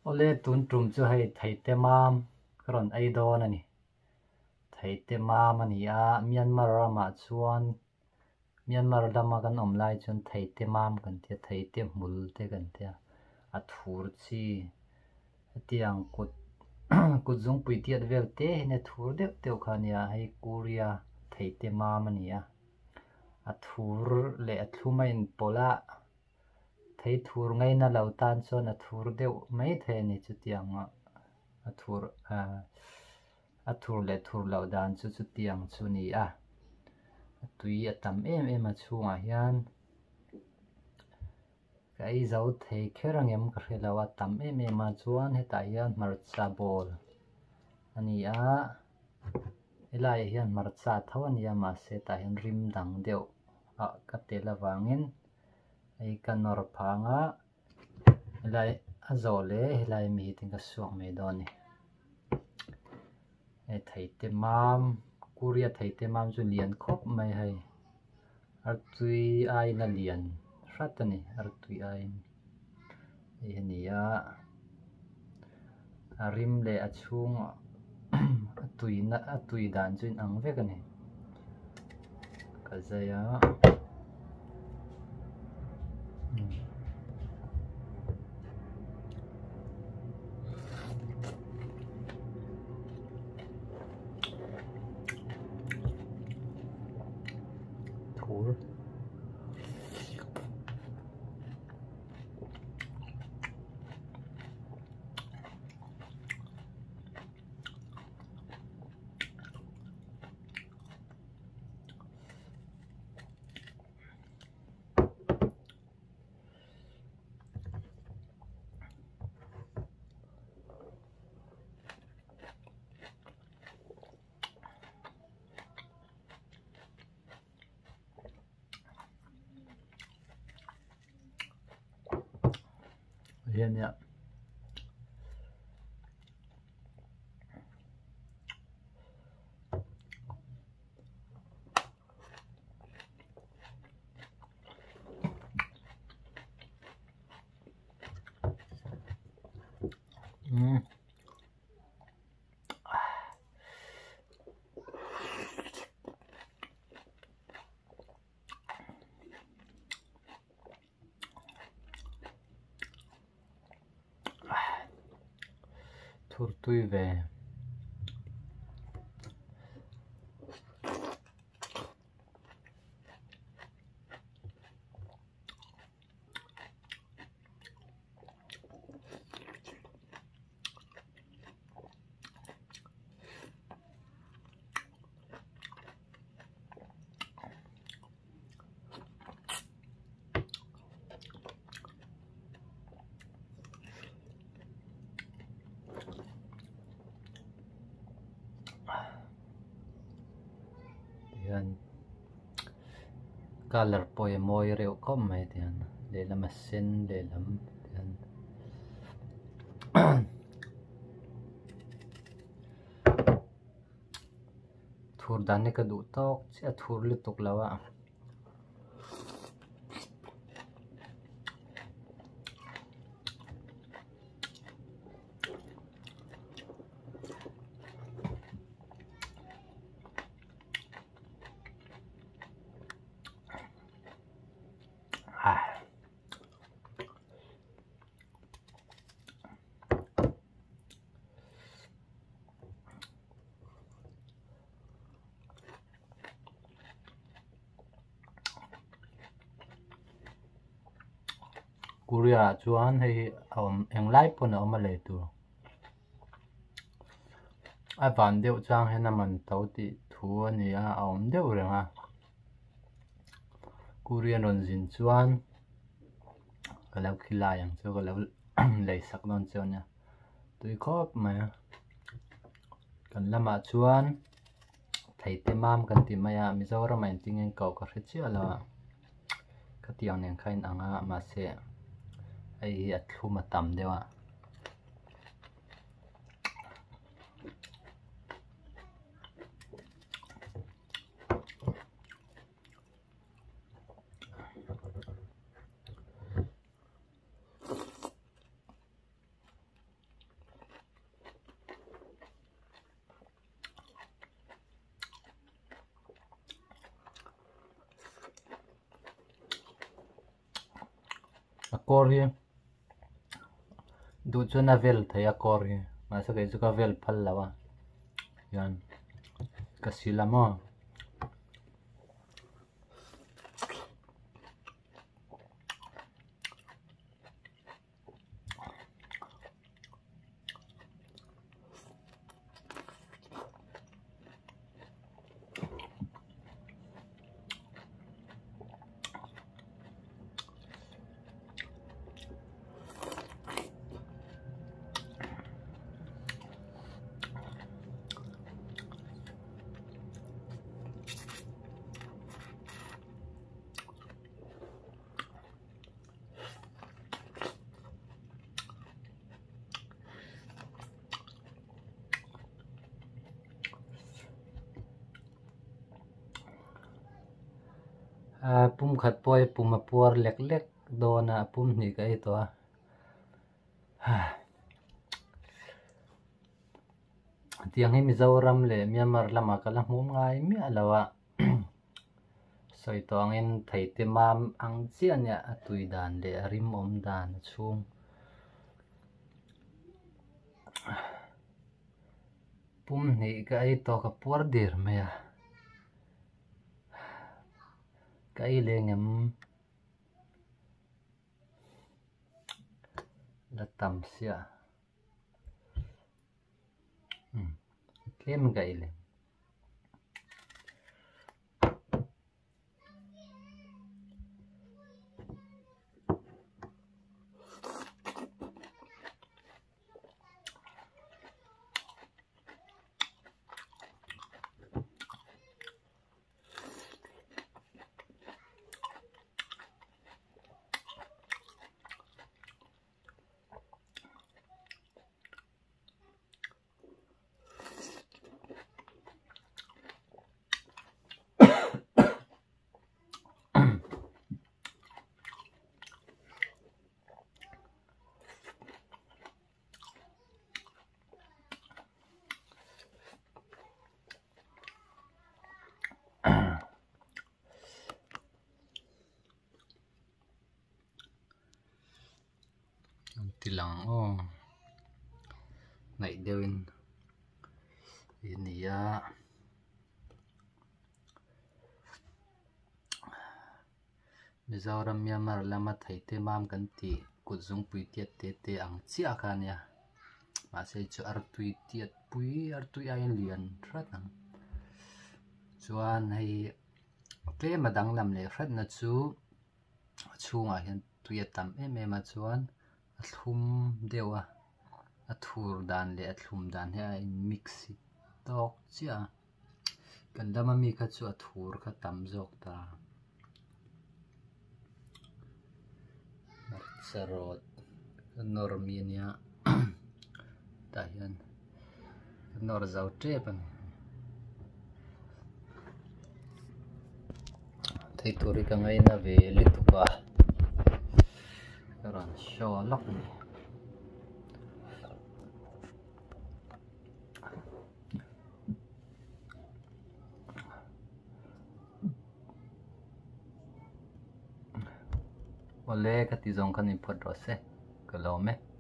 Ole tun trum chu hei thei te mam karon ai don ani thei te mam ani a Myanmar rama chuan Myanmar lama kan om lai chuan thei te mam kan tia thei te hmul te kan tia a thur chi tiang kut kut zung pui tiat vel te ne thur deuh deuh kha nia hei Korea thei te mam ani a thur le a thluma in pola thei thur ngai na lo tan chuan a thur deuh mai the ni chu tiang a thur le thur lo dan chu tiang chu ni a tui a tam em a chunga hian kai zo thei kherangem ka hrelawa tam em a chuan hetah hian hmarcha bol ani a helai hian hmarcha tho ani a ma se ta hian rim dang deuh a ka te lawangin ei kanor phanga helai a zole helai mi tin ka suak me doni e thei te mam Korea thei te mam chu lian khop mai hei artui ai na lian hratani artui ai ni a rim le a chung a tui dan chu in ang vek ani ka zaya thur hian ya thur tui ve hian color poi moi reuh khop mai tian le lam a sen le lam tian thur dan ne ka du tok che thur lu tuk lawa Korea chuan hei eng lai pon a awm a le tur a van deuh chang hen a man to tih thu ani a awm deuh renga Korean ron zin chuan ka lo khilai ang chu ka lo lei sak non chu nia tui khop mai kan lama chuan thei te mam kan ti mai a Mizoram in tingin kau ka hre chi ala ka tiang nen khain anga ma se ai a thluma tam dewa kori du chu na vel thaya kori ma sa kai chu ka vel phal lawa yan kasilamo pum khat poi pum a puar lek lek dona pum ni kai to tiang hi Mizoram le Myanmar lama kala hmum ngai mi alawa soi tong in thei te mam ang chian ya atui dan le rim om dan chung pum ni kai to ka puar dir me ya kai le ngam la tam sia kem kai le tilang nai dewin ini ya Mizoram Myanmar lama thei te mam kan ti kuzung pui tiat te ang chia khan ya ma se chu artui tiat pui artui ain lian thrat ang chuan hei tle madang lam le thrat na chu chunga hian tuia tam em a chuan a thlum dewa a thur dan le a thlum dan he a in mix tok chia kan dama mi kha chu a thur kha tam jok ta sarot normia ta hian nor zau tre pan thei turi ka ngai na ve lituka ran show lok ni ole ka ti zong kan in phot ro se ka lo me